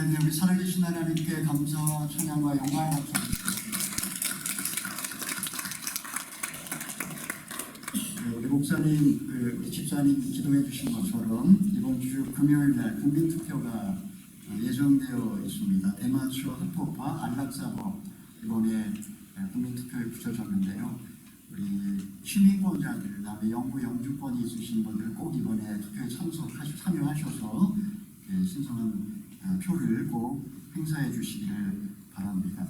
할렐루야. 우리 살아계신 하나님께 감사와 찬양과 영광을 합니다. 우리 목사님, 우리 집사님 기도해 주신 것처럼 이번 주 금요일날 국민투표가 예정되어 있습니다. 대마초 합법화 안락사법 이번에 국민투표에 붙여졌는데요. 우리 시민권자들, 그다음에 영구 영주권이 있으신 분들 꼭 이번에 투표에 참여하셔서 신성한 표를 꼭 행사해 주시기를 바랍니다.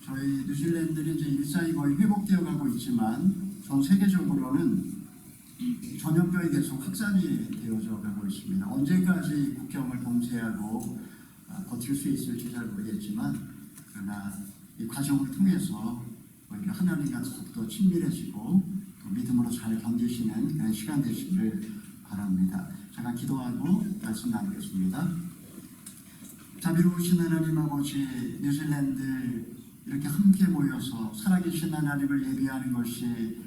저희 뉴질랜드는 이제 일상이 거의 회복되어 가고 있지만 전 세계적으로는 전염병이 계속 확산이 되어져 가고 있습니다. 언제까지 국경을 봉쇄하고 버틸 수 있을지 잘 모르겠지만 그러나 이 과정을 통해서 하나님과 더욱더 친밀해지고 믿음으로 잘 견디시는 그런 시간 되시기를 바랍니다. 잠깐 기도하고 말씀 나누겠습니다. 자비로우신 하나님 아버지, 뉴질랜드 이렇게 함께 모여서 살아계신 하나님을 예배하는 것이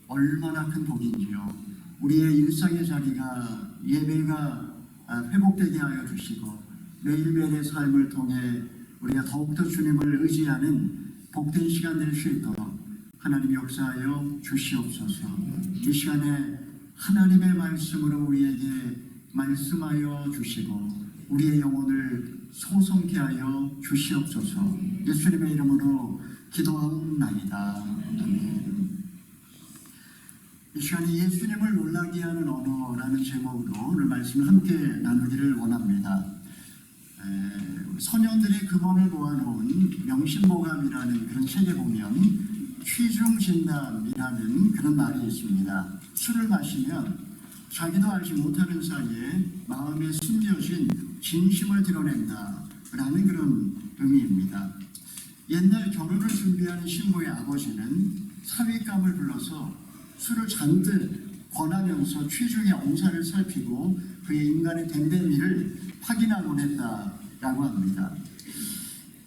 얼마나 큰 복인지요. 우리의 일상의 자리가 예배가 회복되게 하여 주시고 매일매일의 삶을 통해 우리가 더욱더 주님을 의지하는 복된 시간 될 수 있도록 하나님 역사하여 주시옵소서. 이 시간에 하나님의 말씀으로 우리에게 말씀하여 주시고 우리의 영혼을 소성케 하여 주시옵소서. 예수님의 이름으로 기도하옵나이다. 아멘. 이 시간에 예수님을 놀라게 하는 언어라는 제목으로 오늘 말씀을 함께 나누기를 원합니다. 선현들의 근원을 모아놓은 명심보감이라는 그런 책에 보면 취중진담이라는 그런 말이 있습니다. 술을 마시면 자기도 알지 못하는 사이에 마음에 숨겨진 진심을 드러낸다 라는 그런 의미입니다. 옛날 결혼을 준비하는 신부의 아버지는 사윗감을 불러서 술을 잔뜩 권하면서 취중의 엄살을 살피고 그의 인간의 댐댐이를 확인하곤 했다라고 합니다.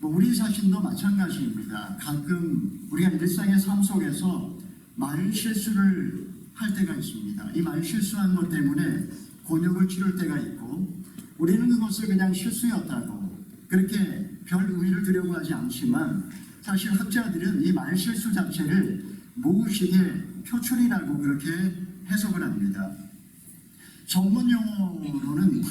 우리 자신도 마찬가지입니다. 가끔 우리가 일상의 삶 속에서 말 실수를 할 때가 있습니다. 이 말 실수한 것 때문에 곤욕을 치를 때가 있고 우리는 그것을 그냥 실수였다고 그렇게 별 의의를 두려고 하지 않지만 사실 학자들은 이 말 실수 자체를 무의식의 표출이라고 그렇게 해석을 합니다. 전문 용어로는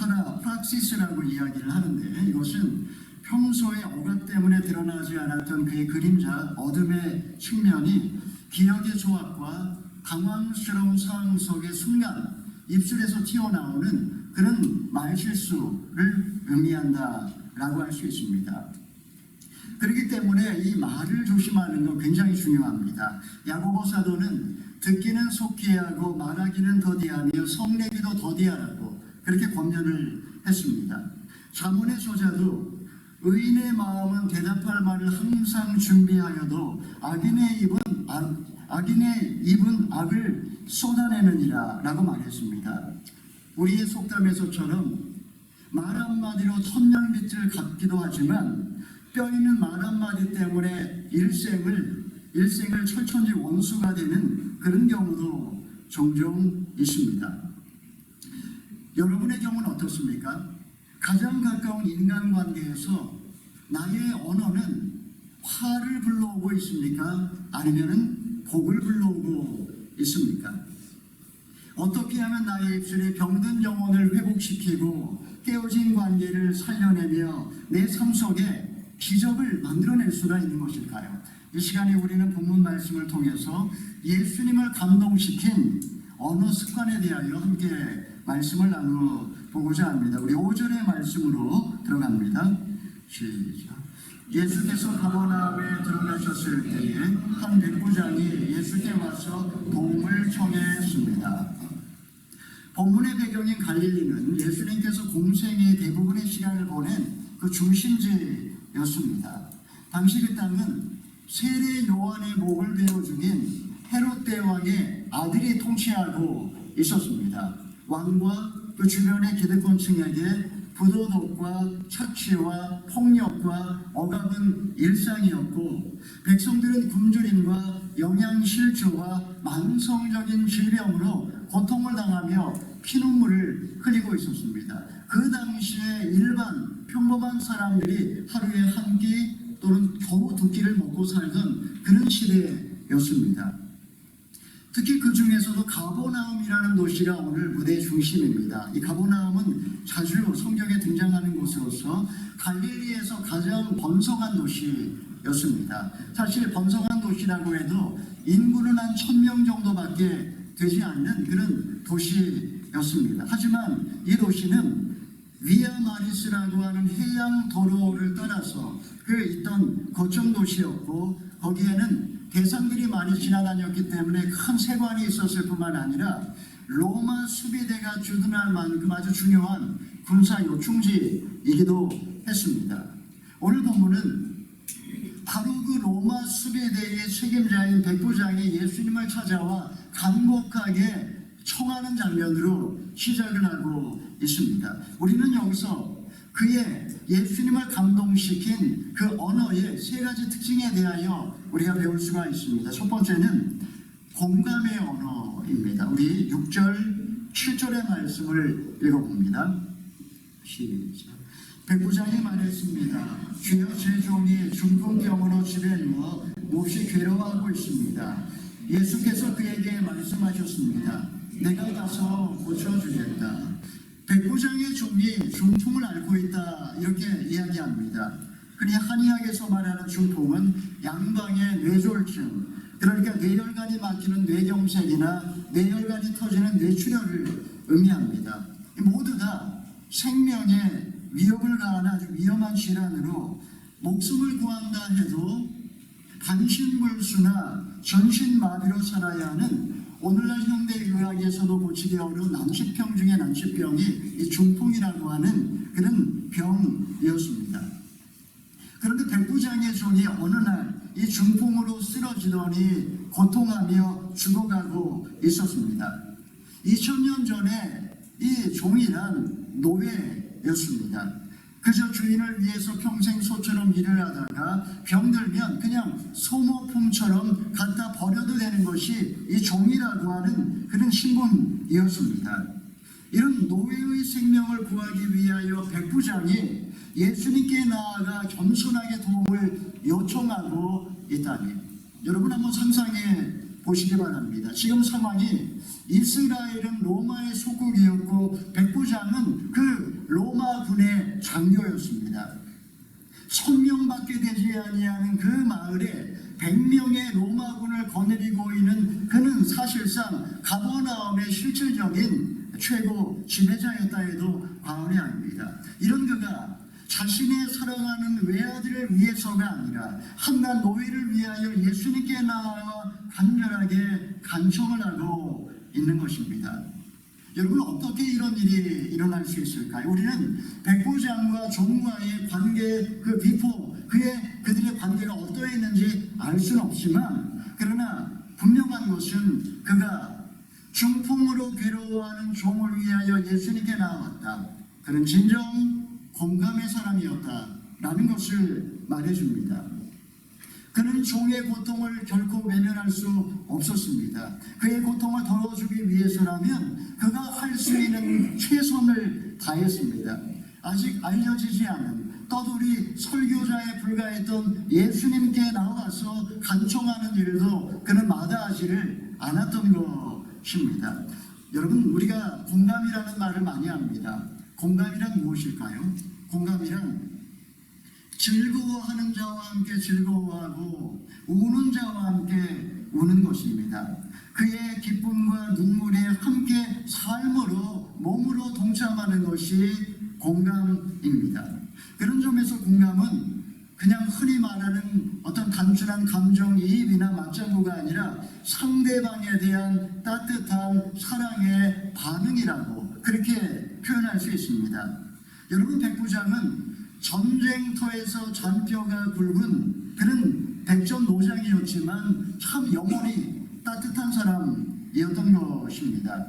프락시스라고 이야기를 하는데 이것은 평소에 억압 때문에 드러나지 않았던 그의 그림자, 어둠의 측면이 기억의 조합과 당황스러운 상황 속의 순간 입술에서 튀어나오는 그런 말실수를 의미한다라고 할 수 있습니다. 그렇기 때문에 이 말을 조심하는 건 굉장히 중요합니다. 야고보 사도는 듣기는 속히 하고 말하기는 더디하며 성내기도 더디하라고 그렇게 권면을 했습니다. 잠언의 저자도 의인의 마음은 대답할 말을 항상 준비하여도 악인의 입은 악을 쏟아내느니라 라고 말했습니다. 우리의 속담에서처럼 말 한마디로 천년빛을 갚기도 하지만 뼈 있는 말 한마디 때문에 일생을 철천지 원수가 되는 그런 경우도 종종 있습니다. 여러분의 경우는 어떻습니까? 가장 가까운 인간관계에서 나의 언어는 화를 불러오고 있습니까? 아니면 복을 불러오고 있습니까? 어떻게 하면 나의 입술에 병든 영혼을 회복시키고 깨어진 관계를 살려내며 내 삶 속에 기적을 만들어낼 수가 있는 것일까요? 이 시간에 우리는 본문 말씀을 통해서 예수님을 감동시킨 언어 습관에 대하여 함께 말씀을 나눠보고자 합니다. 우리 5절의 말씀으로 들어갑니다. 시작. 예수께서 가버나움에 들어가셨을 때에 한 백부장이 예수께 와서 도움을 청했습니다. 본문의 배경인 갈릴리는 예수님께서 공생의 대부분의 시간을 보낸 그 중심지였습니다. 당시 그 땅은 세례 요한의 목을 베어 죽인 헤롯 대왕의 아들이 통치하고 있었습니다. 왕과 그 주변의 기득권층에게 부도덕과 착취와 폭력과 억압은 일상이었고 백성들은 굶주림과 영양실조와 만성적인 질병으로 고통을 당하며 피눈물을 흘리고 있었습니다. 그 당시에 일반 평범한 사람들이 하루에 한 끼 또는 겨우 두 끼를 먹고 살던 그런 시대였습니다. 특히 그 중에서도 가버나움이라는 도시가 오늘 무대의 중심입니다. 이 가버나움은 자주 성경에 등장하는 곳으로서 갈릴리에서 가장 번성한 도시였습니다. 사실 번성한 도시라고 해도 인구는 한 1000명 정도밖에 되지 않는 그런 도시였습니다. 하지만 이 도시는 위아 마리스라고 하는 해양 도로를 따라서 그 있던 거점 도시였고, 거기에는 대상들이 많이 지나다녔기 때문에 큰 세관이 있었을 뿐만 아니라 로마 수비대가 주둔할 만큼 아주 중요한 군사 요충지이기도 했습니다. 오늘 본문은 바로 그 로마 수비대의 책임자인 백부장이 예수님을 찾아와 간곡하게 청하는 장면으로 시작을 하고 있습니다. 우리는 여기서 그의 예수님을 감동시킨 그 언어의 세 가지 특징에 대하여 우리가 배울 수가 있습니다. 첫 번째는 공감의 언어입니다. 우리 6절, 7절의 말씀을 읽어봅니다. 시작. 백부장이 말했습니다. 주여, 제 종이 중풍병으로 집에 누워 몹시 괴로워하고 있습니다. 예수께서 그에게 말씀하셨습니다. 내가 가서 고쳐주겠다. 백부장의 종이 중풍을 앓고 있다, 이렇게 이야기합니다. 흔히 한의학에서 말하는 중풍은 양방의 뇌졸중, 그러니까 뇌혈관이 막히는 뇌경색이나 뇌혈관이 터지는 뇌출혈을 의미합니다. 모두 다 생명에 위협을 가하는 아주 위험한 질환으로 목숨을 구한다 해도 반신불수나 전신마비로 살아야 하는 오늘날 현대의학에서도 고치기 어려운 난치병 중에 난치병이 이 중풍이라고 하는 그런 병이었습니다. 그런데 백부장의 종이 어느 날 이 중풍으로 쓰러지더니 고통하며 죽어가고 있었습니다. 2000년 전에 이 종이란 노예였습니다. 그저 주인을 위해서 평생 소처럼 일을 하다가 병들면 그냥 소모품처럼 갖다 버려도 되는 것이 이 종이라고 하는 그런 신분이었습니다. 이런 노예의 생명을 구하기 위하여 백부장이 예수님께 나아가 겸손하게 도움을 요청하고 있다니, 여러분 한번 상상해 보시기 바랍니다. 지금 상황이 이스라엘은 로마의 속국이었고 백부장은 그 로마군의 장교였습니다. 1000명밖에 되지 아니하는 그 마을에 100명의 로마군을 거느리고 있는 그는 사실상 가버나움의 실질적인 최고 지배자였다 해도 과언이 아닙니다. 이런 그가 자신의 사랑하는 외아들을 위해서가 아니라 한낱 노예를 위하여 예수님께 나와 간절하게 간청을 하고 있는 것입니다. 여러분, 어떻게 이런 일이 일어날 수 있을까요? 우리는 백부장과 종과의 관계, 그 비포, 그들의 관계가 어떠했는지 알 수는 없지만, 그러나 분명한 것은 그가 중풍으로 괴로워하는 종을 위하여 예수님께 나왔다. 그는 진정 공감의 사람이었다라는 것을 말해줍니다. 그는 종의 고통을 결코 외면할 수 없었습니다. 그의 고통을 덜어주기 위해서라면 그가 할 수 있는 최선을 다했습니다. 아직 알려지지 않은 떠돌이 설교자에 불과했던 예수님께 나와서 간청하는 일도 그는 마다하지를 않았던 것입니다. 여러분, 우리가 공감이라는 말을 많이 합니다. 공감이란 무엇일까요? 공감이란 즐거워하는 자와 함께 즐거워하고 우는 자와 함께 우는 것입니다. 그의 기쁨과 눈물에 함께 삶으로 몸으로 동참하는 것이 공감입니다. 그런 점에서 공감은 그냥 흔히 말하는 어떤 단순한 감정이입이나 맞장구가 아니라 상대방에 대한 따뜻한 사랑의 반응이라고 그렇게 표현할 수 있습니다. 여러분, 백부장은 전쟁터에서 잔뼈가 굵은 그런 백전노장이었지만 참 영혼이 따뜻한 사람이었던 것입니다.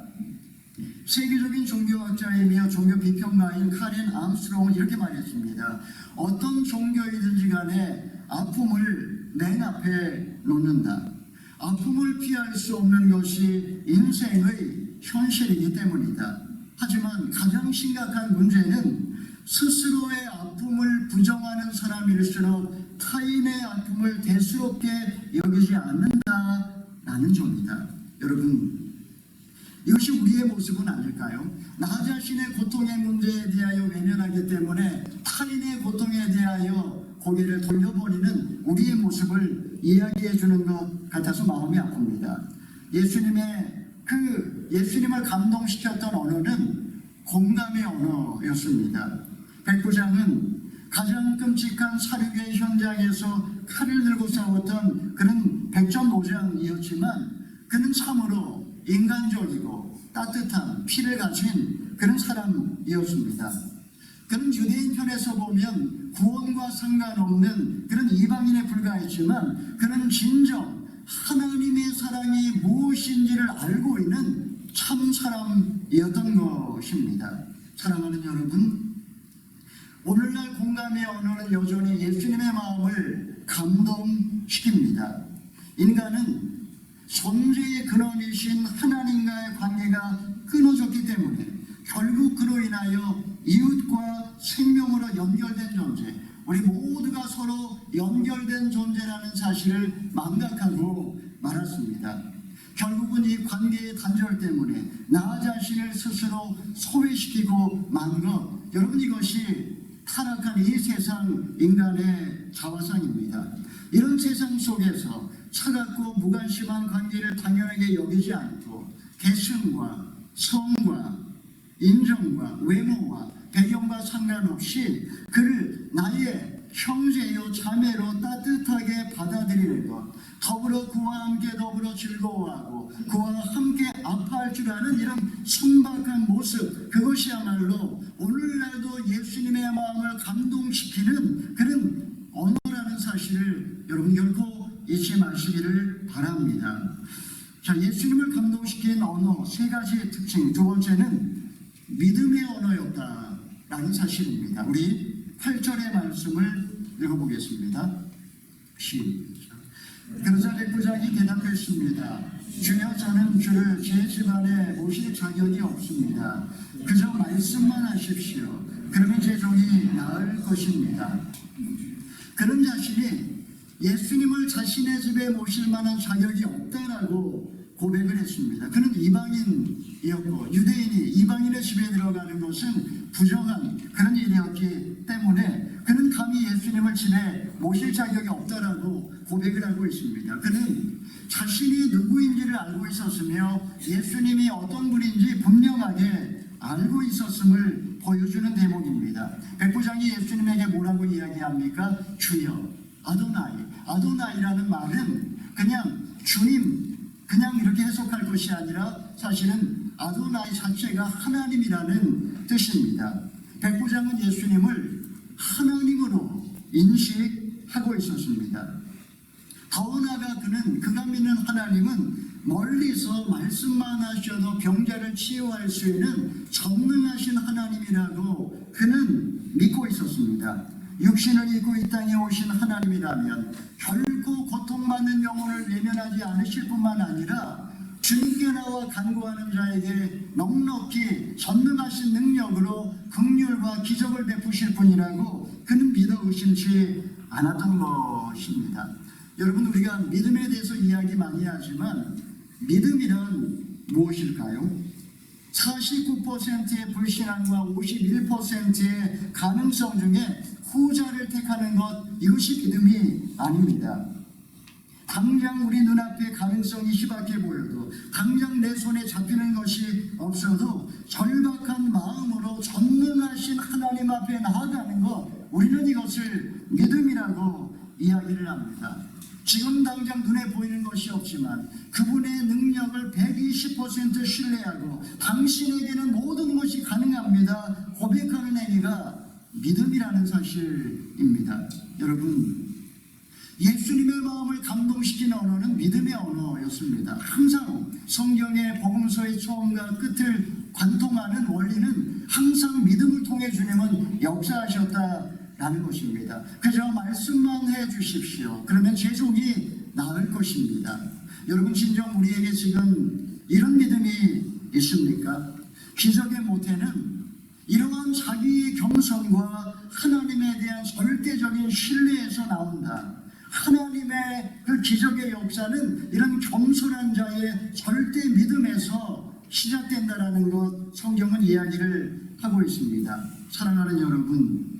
세계적인 종교학자이며 종교 비평가인 카렌 암스트롱은 이렇게 말했습니다. 어떤 종교이든지 간에 아픔을 맨 앞에 놓는다. 아픔을 피할 수 없는 것이 인생의 현실이기 때문이다. 하지만 가장 심각한 문제는 스스로의 아픔을 부정하는 사람일수록 타인의 아픔을 대수롭게 여기지 않는다라는 점입니다. 여러분, 이것이 우리의 모습은 아닐까요? 나 자신의 고통의 문제에 대하여 외면하기 때문에 타인의 고통에 대하여 고개를 돌려버리는 우리의 모습을 이야기해 주는 것 같아서 마음이 아픕니다. 예수님을 감동시켰던 언어는 공감의 언어였습니다. 백부장은 가장 끔찍한 살육의 현장에서 칼을 들고 싸웠던 그런 백전노장이었지만 그는 참으로 인간적이고 따뜻한 피를 가진 그런 사람이었습니다. 그는 유대인 편에서 보면 구원과 상관없는 그런 이방인에 불과했지만 그는 진정 하나님의 사랑이 무엇인지를 알고 있는 참 사람이었던 것입니다. 사랑하는 여러분, 오늘날 공감의 언어는 여전히 예수님의 마음을 감동시킵니다. 인간은 존재의 근원이신 하나님과의 관계가 끊어졌기 때문에 결국 그로 인하여 이웃과 생명으로 연결된 존재, 우리 모두가 서로 연결된 존재라는 사실을 망각하고 말았습니다. 결국은 이 관계의 단절 때문에 나 자신을 스스로 소외시키고 만 것, 여러분, 이것이 타락한 이 세상 인간의 자화상입니다. 이런 세상 속에서 차갑고 무관심한 관계를 당연하게 여기지 않고 계승과 성과 인정과 외모와 배경과 상관없이 그를 나의 형제요 자매로 따뜻하게 받아들이는 것, 더불어 그와 함께 더불어 즐거워하고 그와 함께 아파할 줄 아는 이런 순박한 모습, 그것이야말로 오늘날도 예수님의 마음을 감동시키는 그런 언어라는 사실을 여러분 결코 잊지 마시기를 바랍니다. 자, 예수님을 감동시킨 언어 세 가지의 특징. 두 번째는 믿음의 언어였다라는 사실입니다. 우리 8절의 말씀을 읽어보겠습니다. 시작. 그러자 백부장이 대답했습니다. 주여, 저는 주를 제 집안에 모실 자격이 없습니다. 그저 말씀만 하십시오. 그러면 제 종이 나을 것입니다. 그런 자신이 예수님을 자신의 집에 모실 만한 자격이 없다라고 고백을 했습니다. 그는 이방인이었고 유대인이 이방인의 집에 들어가는 것은 부정한 그런 일이었기 때문에 그는 감히 예수님을 집에 모실 자격이 없다라고 고백을 하고 있습니다. 그는 자신이 누구인지를 알고 있었으며 예수님이 어떤 분인지 분명하게 알고 있었음을 보여주는 대목입니다. 백부장이 예수님에게 뭐라고 이야기합니까? 주여, 아도나이. 아도나이라는 말은 그냥 주님, 그냥 이렇게 해석할 것이 아니라 사실은 아도나이 자체가 하나님이라는 뜻입니다. 백부장은 예수님을 하나님으로 인식하고 있었습니다. 더 나아가 그가 믿는 하나님은 멀리서 말씀만 하셔도 병자를 치유할 수 있는 전능하신 하나님이라고 그는 믿고 있었습니다. 육신을 입고 이 땅에 오신 하나님이라면 결코 고통받는 영혼을 외면하지 않으실 뿐만 아니라 주님께 나와 간구하는 자에게 넉넉히 전능하신 능력으로 긍휼과 기적을 베푸실 분이라고 그는 믿어 의심치 않았던 것입니다. 여러분, 우리가 믿음에 대해서 이야기 많이 하지만 믿음이란 무엇일까요? 49%의 불신앙과 51%의 가능성 중에 후자를 택하는 것, 이것이 믿음이 아닙니다. 당장 우리 눈앞에 가능성이 희박해 보여도, 당장 내 손에 잡히는 것이 없어도 절박한 마음으로 전능하신 하나님 앞에 나아가는 것, 우리는 이것을 믿음이라고 이야기를 합니다. 지금 당장 눈에 보이는 것이 없지만 그분의 능력을 120% 신뢰하고 당신에게는 모든 것이 가능합니다 고백하는 행위가 믿음이라는 사실입니다. 여러분, 예수님의 마음을 감동시킨 언어는 믿음의 언어였습니다. 항상 성경의 복음서의 처음과 끝을 관통하는 원리는 항상 믿음을 통해 주님은 역사하셨다라는 것입니다. 그저 말씀만 해 주십시오. 그러면 제 종이 나을 것입니다. 여러분, 진정 우리에게 지금 이런 믿음이 있습니까? 기적의 모태는 이러한 자기의 겸손과 하나님에 대한 절대적인 신뢰에서 나온다. 하나님의 그 기적의 역사는 이런 겸손한 자의 절대 믿음에서 시작된다라는 것 성경은 이야기를 하고 있습니다. 사랑하는 여러분,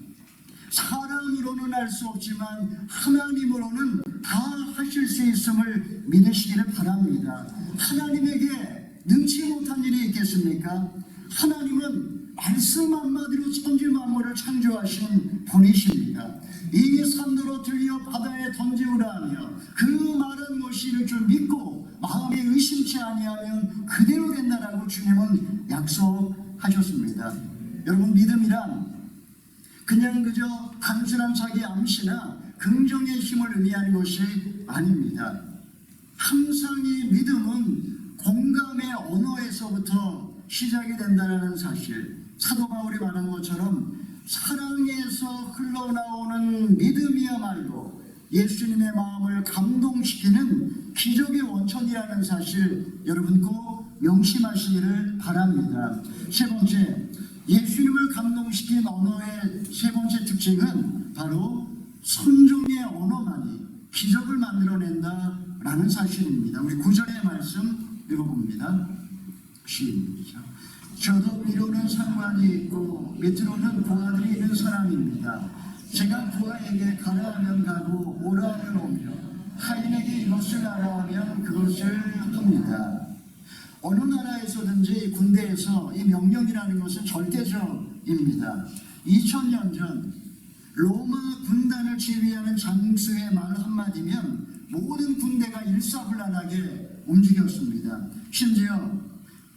사람으로는 알 수 없지만 하나님으로는 다 하실 수 있음을 믿으시기를 바랍니다. 하나님에게 능치 못한 일이 있겠습니까? 하나님은 말씀 한마디로 천지 만물을 창조하신 분이십니다. 이 산으로 들려 바다에 던지우라 하며 그 말한 것이 이를 줄 믿고 마음에 의심치 아니하면 그대로 된다라고 주님은 약속하셨습니다. 여러분, 믿음이란 그냥 그저 단순한 자기 암시나 긍정의 힘을 의미하는 것이 아닙니다. 항상 이 믿음은 공감의 언어에서부터 시작이 된다는 사실, 사도 바울이 말한 것처럼 사랑에서 흘러나오는 믿음이야말로 예수님의 마음을 감동시키는 기적의 원천이라는 사실 여러분 꼭 명심하시기를 바랍니다. 세 번째, 예수님을 감동시킨 언어의 세 번째 특징은 바로 순종의 언어만이 기적을 만들어낸다라는 사실입니다. 우리 9절의 말씀 읽어봅니다. 시작. 저도 위로는 상관이 있고 밑으로는 부하들이 있는 사람입니다. 제가 부하에게 가라 하면 가고 오라 하면 오며 하인에게 이것을 하라 하면 그것을 합니다. 어느 나라에서든지 군대에서 이 명령이라는 것은 절대적입니다. 2000년 전 로마 군단을 지휘하는 장수의 말 한마디면 모든 군대가 일사불란하게 움직였습니다. 심지어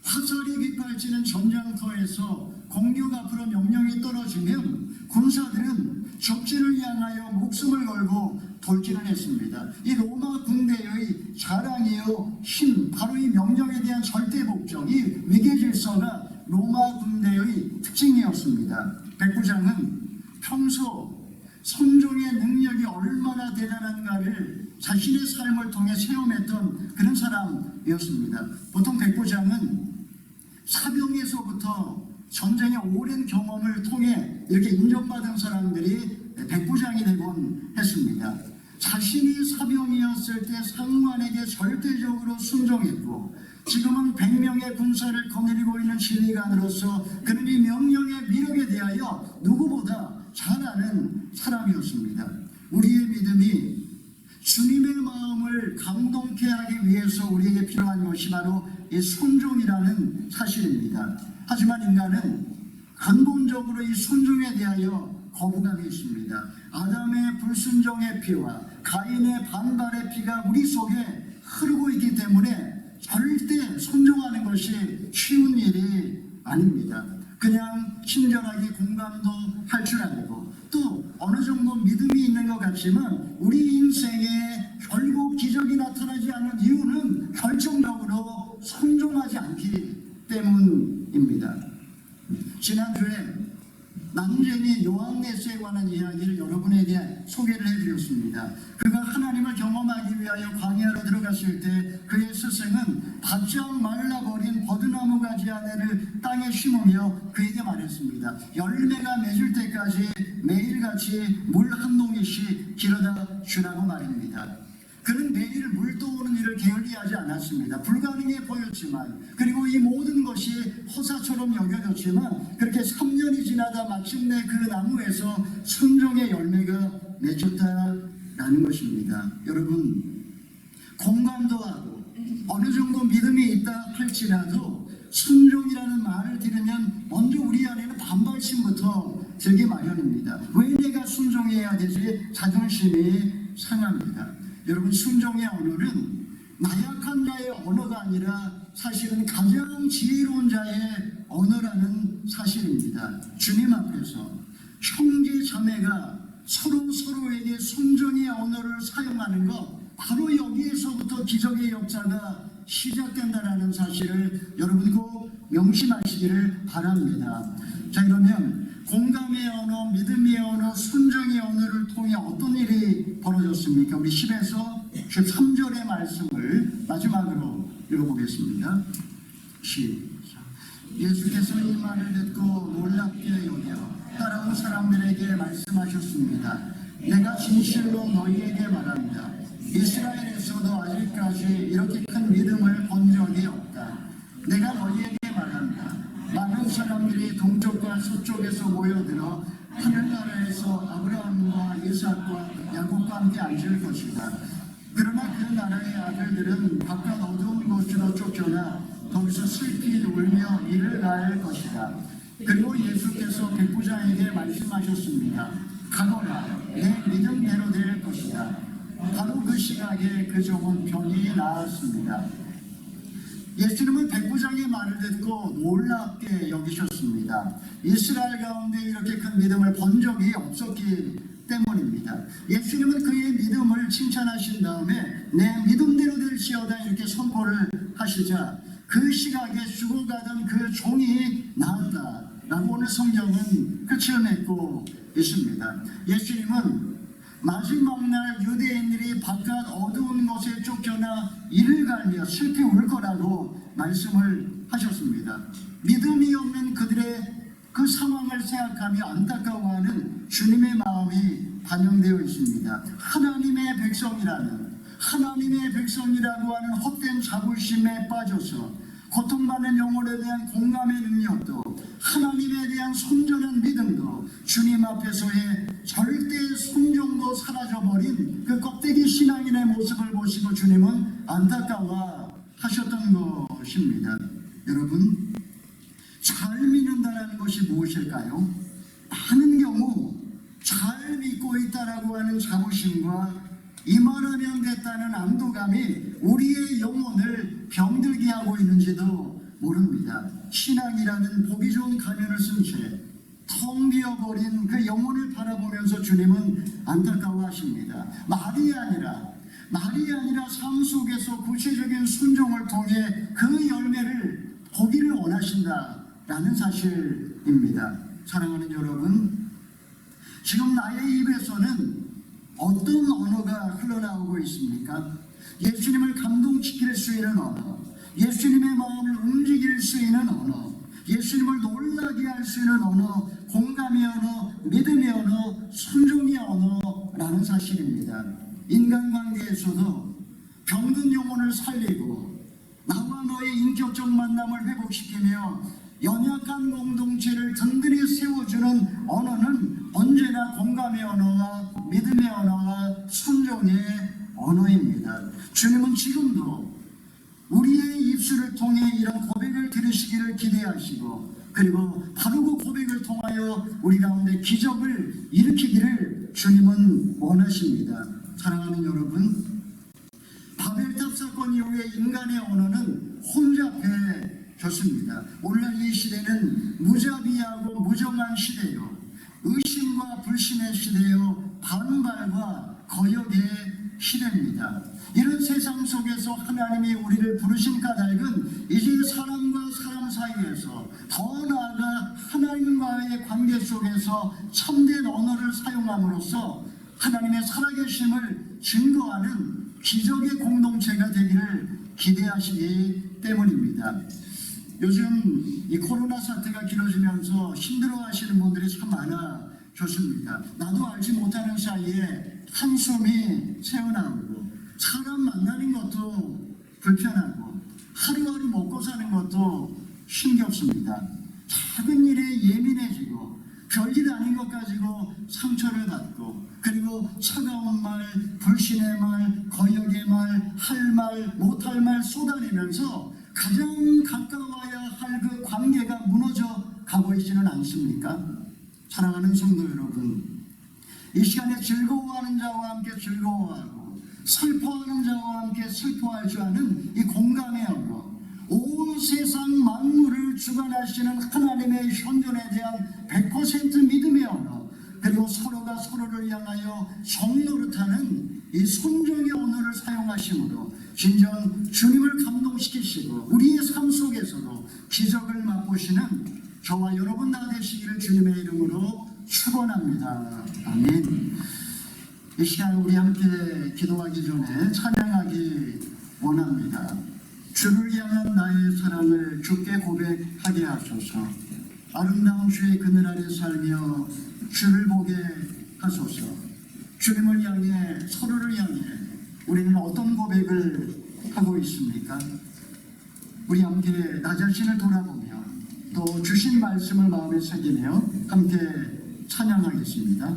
화살이 빗발치는 전장터에서 공격 앞으로 명령이 떨어지면 군사들은 적진을 향하여 목숨을 걸고 돌진을 했습니다. 이 로마 군대의 자랑이요 힘, 바로 이 명령에 대한 절대 복종, 이 위계 질서가 로마 군대의 특징이었습니다. 백부장은 평소 선종의 능력이 얼마나 대단한가를 자신의 삶을 통해 체험했던 그런 사람이었습니다. 보통 백부장은 사병에서부터 전쟁의 오랜 경험을 통해 이렇게 인정받은 사람들이 백부장이 되곤 했습니다. 자신이 사병이었을 때 상관에게 절대적으로 순종했고 지금은 100명의 군사를 거느리고 있는 지휘관으로서 그는 이 명령의 위력에 대하여 누구보다 잘 아는 사람이었습니다. 우리의 믿음이 주님의 마음을 감동케 하기 위해서 우리에게 필요한 것이 바로 이 순종이라는 사실입니다. 하지만 인간은 근본적으로 이 순종에 대하여 거부감이 있습니다. 아담의 불순종의 피와 가인의 반발의 피가 우리 속에 흐르고 있기 때문에 절대 순종하는 것이 쉬운 일이 아닙니다. 그냥 친절하게 공감도 할 줄 알고 또 어느 정도 믿음이 있는 것 같지만 우리 인생에 결국 기적이 나타나지 않는 이유는 결정적으로 순종하지 않기 때문입니다. 지난주에 남쟁이 요한네스에 관한 이야기를 여러분에게 소개를 해드렸습니다. 그가 하나님을 경험하기 위하여 광야로 들어갔을 때 그의 스승은 바짝 말라버린 버드나무 가지 하나를 땅에 심으며 그에게 말했습니다. 열매가 맺을 때까지 매일같이 물 한 농이씩 길어다 주라고 말입니다. 그는 매일 물 떠오는 일을 게을리하지 않았습니다. 불가능해 보였지만 그리고 이 모든 것이 허사처럼 여겨졌지만 그렇게 3년이 지나다 마침내 그 나무에서 순종의 열매가 맺혔다라는 것입니다. 여러분, 공감도 하고 어느 정도 믿음이 있다 할지라도 순종이라는 말을 들으면 먼저 우리 안에는 반발심부터 들기 마련입니다. 왜 내가 순종해야 되지? 자존심이 상합니다. 여러분, 순종의 언어는 나약한 자의 언어가 아니라 사실은 가장 지혜로운 자의 언어라는 사실입니다. 주님 앞에서 형제 자매가 서로에게 순종의 언어를 사용하는 것, 바로 여기에서부터 기적의 역사가 시작된다는 사실을 여러분 꼭 명심하시기를 바랍니다. 자, 그러면 공감의 언어, 믿음의 언어, 순종의 언어를 통해 어떤 일이 벌어졌습니까? 우리 10에서 13절의 말씀을 마지막으로 읽어보겠습니다. 시작. 예수께서 이 말을 듣고 놀랍게 여겨 따라온 사람들에게 말씀하셨습니다. 내가 진실로 너희에게 말합니다. 이스라엘에서도 아직까지 이렇게 큰 믿음을 본 적이 없다. 내가 너희에게 말합니다. 많은 사람들이 동쪽과 서쪽에서 모여들어 하늘나라에서 아브라함과 이삭과 야곱과 함께 앉을 것이다. 그러나 그 나라의 아들들은 바깥 어두운 곳으로 쫓겨나 거기서 슬피 울며 이를 가할 것이다. 그리고 예수께서 백부장에게 말씀하셨습니다. 가거라, 내 믿음대로 될 것이다. 바로 그 시각에 그 종은 병이 나았습니다. 예수님은 백부장의 말을 듣고 놀랍게 여기셨습니다. 이스라엘 가운데 이렇게 큰 믿음을 본 적이 없었기 때문입니다. 예수님은 그의 믿음을 칭찬하신 다음에 내 믿음대로 될지어다 이렇게 선포를 하시자 그 시각에 죽어가던 그 종이 나았다라고 오늘 성경은 끝을 맺고 있습니다. 예수님은 마지막 날 유대인들이 바깥 어두운 곳에 쫓겨나 이를 갈며 슬피 울 거라고 말씀을 하셨습니다. 믿음이 없는 그들의 그 상황을 생각하며 안타까워하는 주님의 마음이 반영되어 있습니다. 하나님의 백성이라고 하는 헛된 자부심에 빠져서 고통받는 영혼에 대한 공감의 능력도 하나님에 대한 손전한 믿음도 주님 앞에서의 절대 순종도 사라져버린 그 껍데기 신앙인의 모습을 보시고 주님은 안타까워하셨던 것입니다. 여러분, 잘 믿는다는 것이 무엇일까요? 많은 경우 잘 믿고 있다라고 하는 자부심과 이만하면 됐다는 안도감이 우리의 영혼을 병들게 하고 있는지도 모릅니다. 신앙이라는 보기 좋은 가면을 쓴 채 텅 비어버린 그 영혼을 바라보면서 주님은 안타까워하십니다. 말이 아니라 삶 속에서 구체적인 순종을 통해 그 열매를 보기를 원하신다라는 사실입니다. 사랑하는 여러분, 지금 나의 입에서는 어떤 언어가 흘러나오고 있습니까? 예수님을 감동시킬 수 있는 언어, 예수님의 마음을 움직일 수 있는 언어, 예수님을 놀라게 할 수 있는 언어, 공감의 언어, 믿음의 언어, 순종의 언어라는 사실입니다. 인간관계에서도 병든 영혼을 살리고 나와 너의 인격적 만남을 회복시키며 연약한 공동체를 든든히 세워주는 언어는 언제나 공감의 언어와 믿음의 언어와 순종의 언어입니다. 주님은 지금도 우리의 입술을 통해 이런 고백을 들으시기를 기대하시고 그리고 바로 그 고백을 통하여 우리 가운데 기적을 일으키기를 주님은 원하십니다. 사랑하는 여러분, 바벨탑 사건 이후에 인간의 언어는 혼잡해졌습니다. 오늘날 이 시대는 무자비하고 무정한 시대요, 의심과 불신의 시대요, 반발과 거역의 시대입니다. 이런 세상 속에서 하나님이 우리를 부르신 까닭은 이제 사람과 사람 사이에서 더 나아가 하나님과의 관계 속에서 참된 언어를 사용함으로써 하나님의 살아계심을 증거하는 기적의 공동체가 되기를 기대하시기 때문입니다. 요즘 이 코로나 사태가 길어지면서 힘들어하시는 분들이 참 많아졌습니다. 나도 알지 못하는 사이에 한숨이 새어나오고 사람 만나는 것도 불편하고 하루하루 먹고 사는 것도 힘겹습니다. 작은 일에 예민해지고 별일 아닌 것 가지고 상처를 받고 그리고 차가운 말, 불신의 말, 거역의 말, 할 말, 못할 말 쏟아내면서 가장 가까워야 할 그 관계가 무너져 가고 있지는 않습니까? 사랑하는 성도 여러분, 이 시간에 즐거워하는 자와 함께 즐거워하고 슬퍼하는 자와 함께 슬퍼할 줄 아는 이 공감의 언어, 온 세상 만물을 주관하시는 하나님의 현존에 대한 100% 믿음의 언어, 그리고 서로가 서로를 향하여 정노릇하는 이 순종의 언어를 사용하심으로 진정 주님을 감동시키시고 우리의 삶 속에서도 기적을 맛보시는 저와 여러분 다 되시기를 주님의 이름으로 축원합니다. 아멘. 이 시간 우리 함께 기도하기 전에 찬양하기 원합니다. 주를 향한 나의 사랑을 주께 고백하게 하소서. 아름다운 주의 그늘 아래 살며 주를 보게 하소서. 주님을 향해, 서로를 향해 우리는 어떤 고백을 하고 있습니까? 우리 함께 나 자신을 돌아보며 또 주신 말씀을 마음에 새기며 함께 찬양하겠습니다.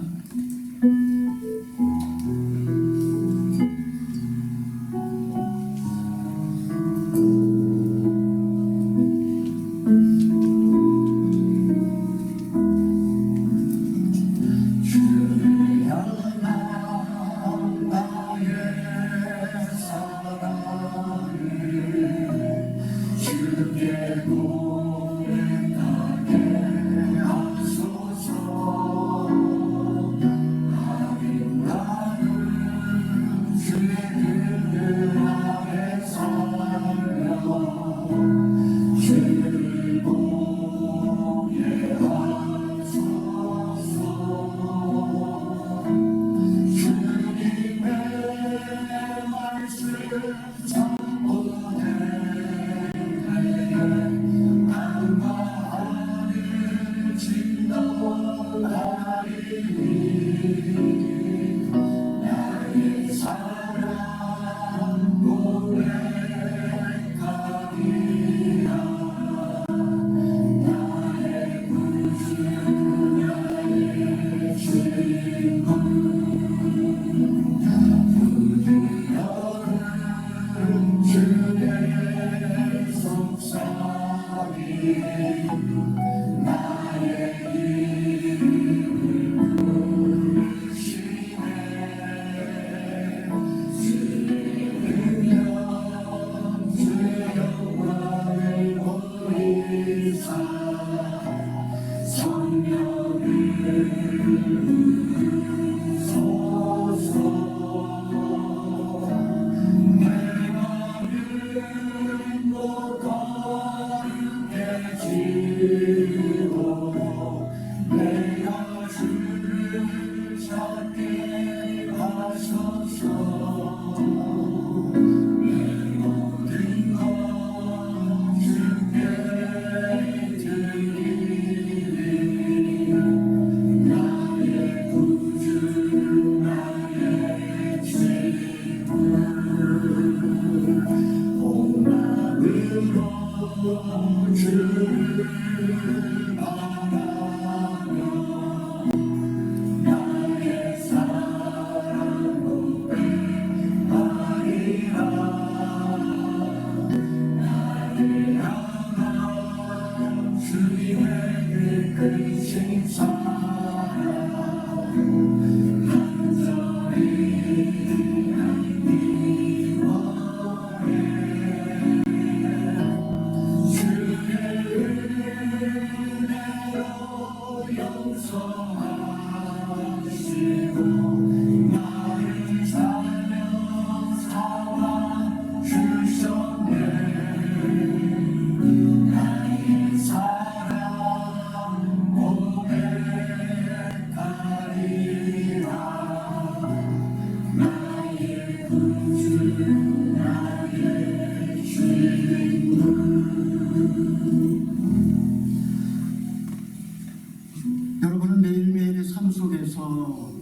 여러분은 매일매일의 삶 속에서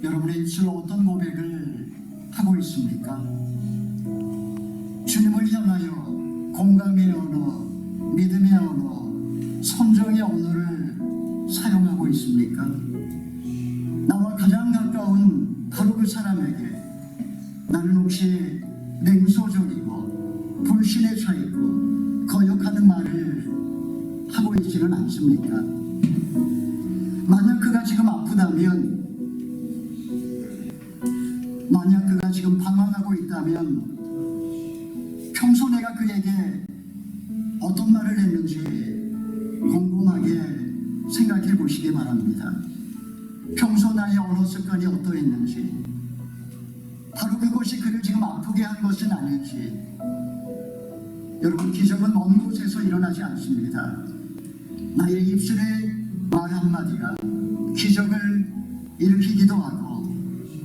여러분의 입술로 어떤 고백을 하고 있습니까? 주님을 향하여 공감의 언어, 믿음의 언어, 성정의 언어를 사용하고 있습니까? 나와 가장 가까운 바로 그 사람에게 나는 혹시 냉소적이고 불신에 차있고 거역하는 말을 하고 있지는 않습니까? 만약 그가 지금 아프다면, 만약 그가 지금 방황하고 있다면 평소 내가 그에게 어떤 말을 했는지 곰곰하게 생각해 보시기 바랍니다. 평소 나의 언어 습관이 어떠했는지, 바로 그것이 그를 지금 아프게 한 것은 아닌지. 여러분, 기적은 먼 곳에서 일어나지 않습니다. 나의 입술의 말 한마디가 기적을 일으키기도 하고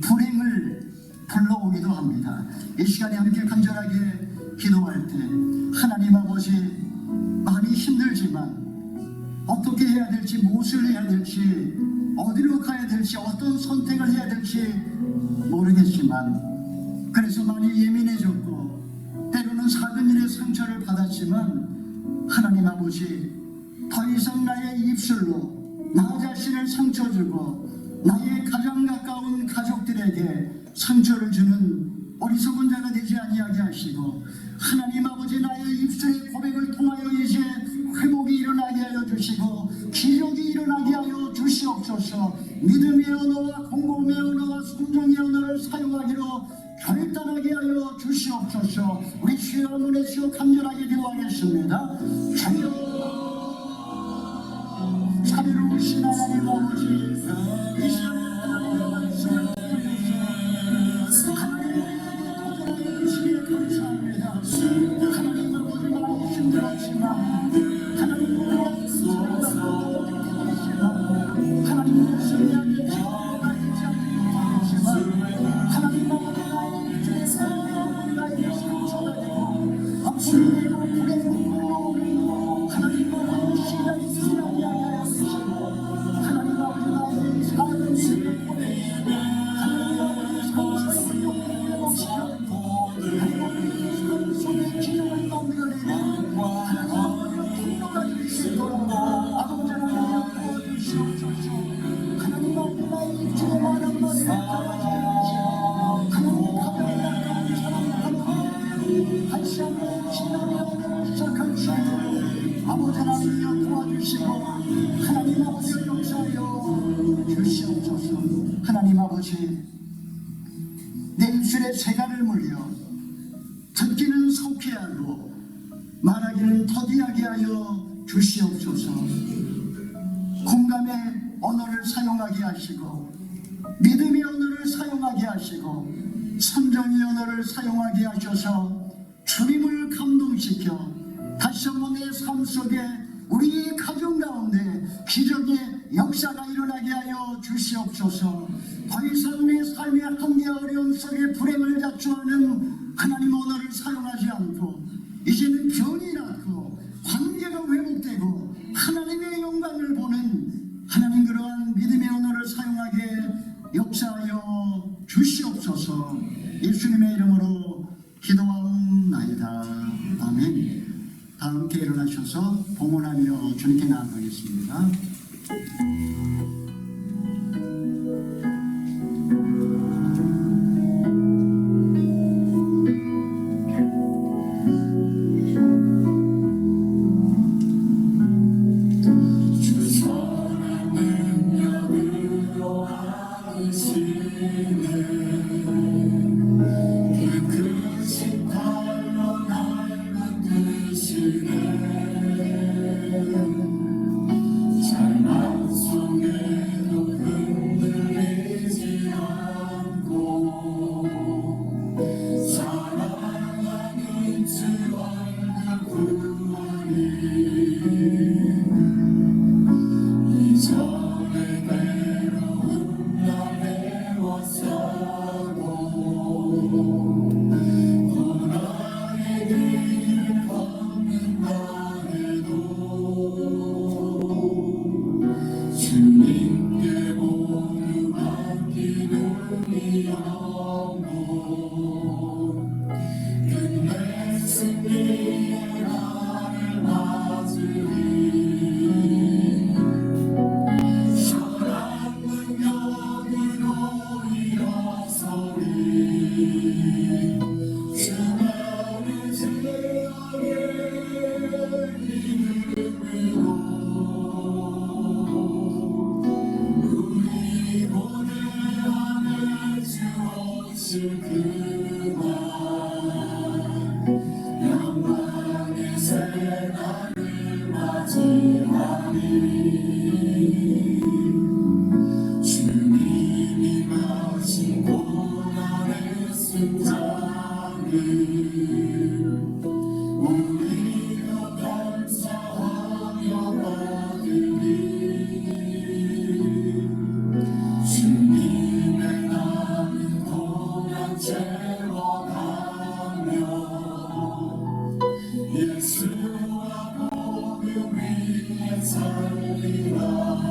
불행을 불러오기도 합니다. 이 시간에 함께 간절하게 기도할 때 하나님 아버지 많이 힘들지만 어떻게 해야 될지, 무엇을 해야 될지, 어디로 가야 될지, 어떤 선택을 해야 될지 모르겠지만, 그래서 많이 예민해졌고 때로는 작은 일에 상처를 받았지만, 하나님 아버지 더 이상 나의 입술로 나 자신을 상처 주고 나의 가장 가까운 가족들에게 상처를 주는 어리석은 자가 되지 아니하게 하시고, 하나님 아버지 나의 입술의 고백을 통하여 이제 회복이 일어나게 하여 주시고 기적이 일어나게 하여 주시옵소서. 믿음의 언어와 공감의 언어와 순종의 언어를 사용하기로 결단하게 하여 주시옵소서. 우리 주여 문에 주여 간절하게 기도하겠습니다. 주여, 자비로우신 하나님 아버지, 이 시간에 하나님의 말씀을 통해서 하나님의 도전하여 주시기에 감사합니다. 하나님 아버지 많이 힘들었지만 아버지 하나님이여 도와주시고 하나님 아버지여 용서하여 주시옵소서. 하나님 아버지, 내 입술에 재갈을 물려 듣기는 속히 하고 말하기는 더디하게 하여 주시옵소서. 공감의 언어를 사용하게 하시고 믿음의 언어를 사용하게 하시고 선정의 언어를 사용하게 하셔서 주님을 감동시켜 다시 한번 내 삶 속에 우리 가정 가운데 기적의 역사가 일어나게 하여 주시옵소서. 더 이상 내 삶의 한계 어려움 속에 불행을 자초하는 하나님 언어를 사용하지 않고 이제는 병이 낫고 관계가 회복되고 하나님의 영광을 보는 하나님 그러한 믿음의 언어를 사용하게 역사하여 주시옵소서. 예수님의 이름으로 기도하옵나이다. 아멘. 다 함께 일어나셔서 봉헌하며 주님께 나아가겠습니다.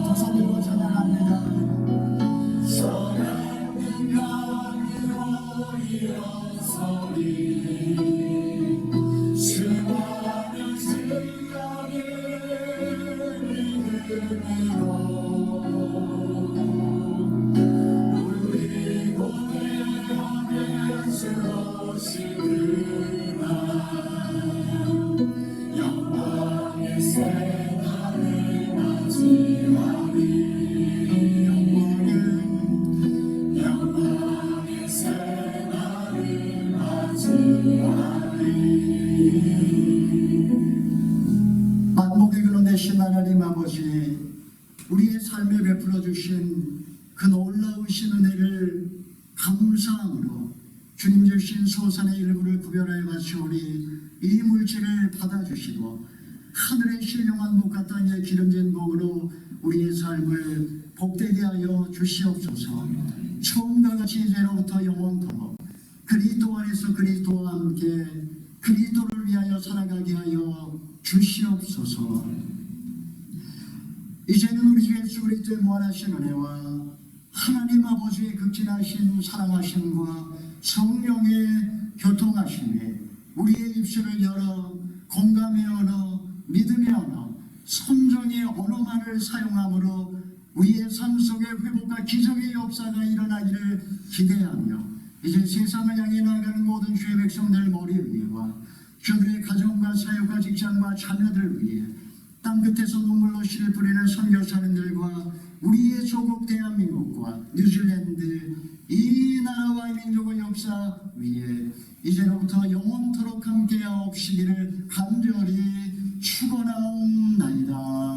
두손 들고 찬양합니다. 서는 강으로 일어서리 수많은 생각을 믿음으로 우리 고뇌하게 쓰러지는 영광의 새날을 맞이하리 영광의 새날을 맞이하리 만복의 그런 대신 하나님 아버지, 우리의 삶에 베풀어 주신 그 놀라우신 은혜를 감사함으로 주님 주신 소산의 일부를 구별하여 바치오니 이 물질을 받아주시고 하늘의 신령한 복과 땅의 기름진 복으로 우리의 삶을 복되게 하여 주시옵소서. 처음과 같이 이제로부터 영원토록 그리스도 안에서 그리스도와 함께 그리스도를 위하여 살아가게 하여 주시옵소서. 이제는 우리 주 예수 그리스도의 무한하신 은혜와 하나님 아버지의 극진하신 사랑하심과 성령의 교통하심이 우리의 입술을 열어 공감의 언어, 믿음의 언어, 선정의 언어만을 사용함으로 우리의 삶 속에 회복과 기적의 역사가 일어나기를 기대하며 이제 세상을 향해 나아가는 모든 주의 백성들 머리 위에와 그들의 가정과 사역과 직장과 자녀들 위에 땅끝에서 눈물로 씨를 뿌리는 선교사님들과 우리의 조국 대한민국과 뉴질랜드 이 나라와 민족의 역사 위에 이제로부터 영원토록 함께하옵시기를 간절히 축원하옵나이다.